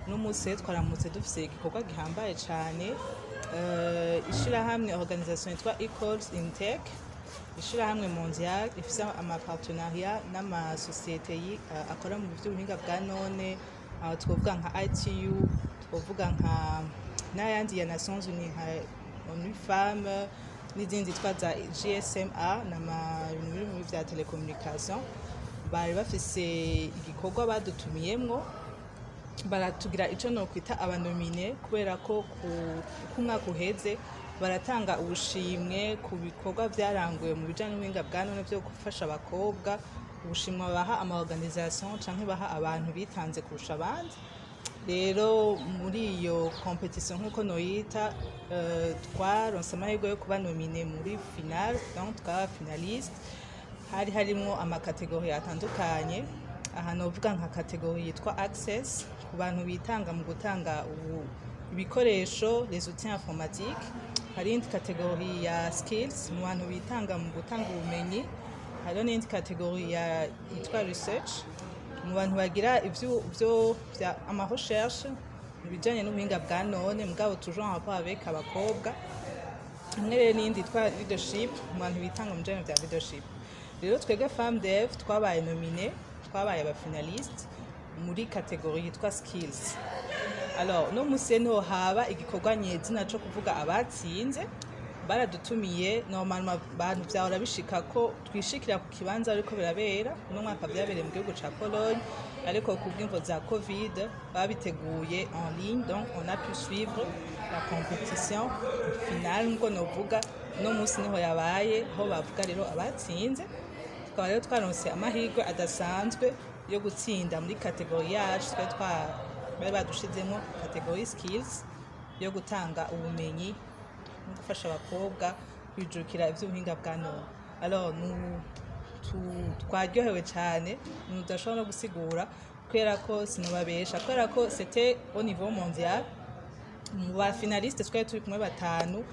n'umunsi twaramutse dufise igikorwa gihambaye cyane ishirahamwe organisation yitwa Equals in Tech, ishirahamwe mondial ifise amapartenariat n'amasosiyete akora mu by'ubuhinga bwa none, twovuga nka ITU, twovuga nka n'ayandi ya Nations Unies nka ONU Femmes n'izindi twaza GSMA n'ibintu bya telecommunication. Bari bafise igikorwa badutumiyemwo, baratugira ico no kwita abanomine, kubera ko ku mwaka uheze baratanga ubushimwe ku bikorwa byaranguye mu bijanye n'ubuhinga bwa none byo gufasha abakobwa, ubushimwe baha ama organisation canke baha abantu bitanze kurusha abandi. Rero muri iyo competition nkuko noyita, twaronse amahirwe yo kuba nomine muri finale, donc twaba finaliste. Hari harimo amakategori atandukanye, aha novuga nka kategori yitwa access ku bantu bitanga mu gutanga ibikoresho, les outils informatiques. Hari indi kategori ya skills mu bantu bitanga mu gutanga ubumenyi. Hari n'indi kategori yitwa research mu bantu bagira ivyo ama recherche mu bijanye n'ubuhinga bwa none, mugabo toujours en rapport avec abakobwa. Hamwe rero n'indi yitwa leadership mu bantu bitanga mu bijanye bya leadership. Rero twebwe Femme Dev twabaye nomine, twabaye aba finaliste muri kategori yitwa skills. Alors no musi niho haba igikorwa nyezina cyo kuvuga abatsinze. Baradutumiye, normalement abantu byahora bishika ko twishikira ku kibanza ariko birabera, no mwaka byabereye mu gihugu ca Pologne, ariko ku bw'imvo za Covid babiteguye en ligne, donc on a pu suivre la compétition finale ngo novuga. No musi niho yabaye, aho bavuga rero abatsinze. Tukaba rero twaronse amahirwe adasanzwe yo gutsinda muri kategori yacu, bari badushizemo kategori skills yo gutanga ubumenyi no gufasha abakobwa kwijukira ivy'ubuhinga bwa none. Alors twaryohewe cyane, ntudashobora no gusigura, kubera ko sinubabesha, kubera ko c'était au niveau mondial. Mu ba finaliste twari turi kumwe batanu,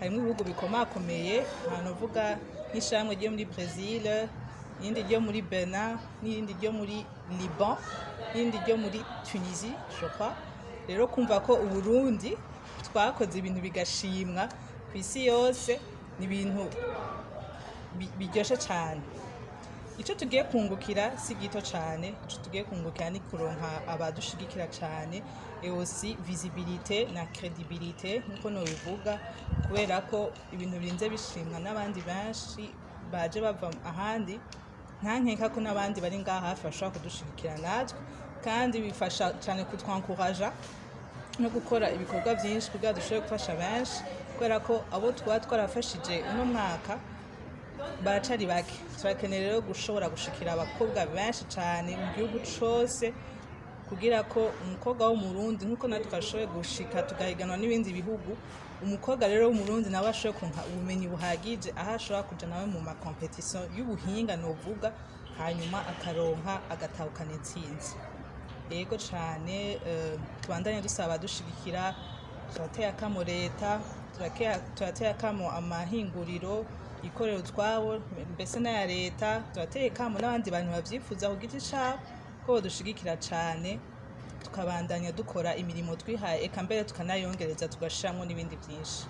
harimo ibihugu bikomakomeye, hanovuga nk'ishamwe ryo muri Brazil, n'indi ryo muri Benin, n'indi ryo muri Liban, n'indi ryo muri Tunisie, je crois. Rero kumva ko Uburundi twakoze ibintu bigashimwa ku isi yose, ni ibintu biryoshe cyane. Ico tugiye kungukira si gito cyane, ico tugiye kungukira ni kuronka abadushigikira cyane, et aussi visibilité na crédibilité nkuko no bivuga, kubera ko ibintu birinze bishimwa n'abandi benshi baje bava ahandi. Ntankeka ko n'abandi bari ngaha hafi bashobora kudushigikira natwe, kandi bifasha cyane kutwankuraja no gukora ibikorwa byinshi kugira dushobore gufasha benshi, kubera ko abo twarafashije uno mwaka baracari bake. Turakeneye rero gushobora gushikira abakobwa benshi cyane mu gihugu cose, kugira ko umukobwa wo mu Burundi nkuko natwe twashoboye gushika tugahiganwa n'ibindi bihugu, umukobwa rero wo mu Burundi nawe ashoboye kunka ubumenyi buhagije, aho ashobora kuja nawe mu ma competition y'ubuhinga novuga, hanyuma akaronka agatahukana intsinzi. Yego cyane, tubandanye dusaba dushigikira, turateye akamo leta, turateye akamo amahinguriro ikorera utwabo mbese n'aya leta, turateye akamo n'abandi bantu bavyifuza ku giti cabo ko dushigikira cyane, tukabandanya dukora imirimo twihaye, eka mbere tukanayongereza tugashiramwo n'ibindi byinshi.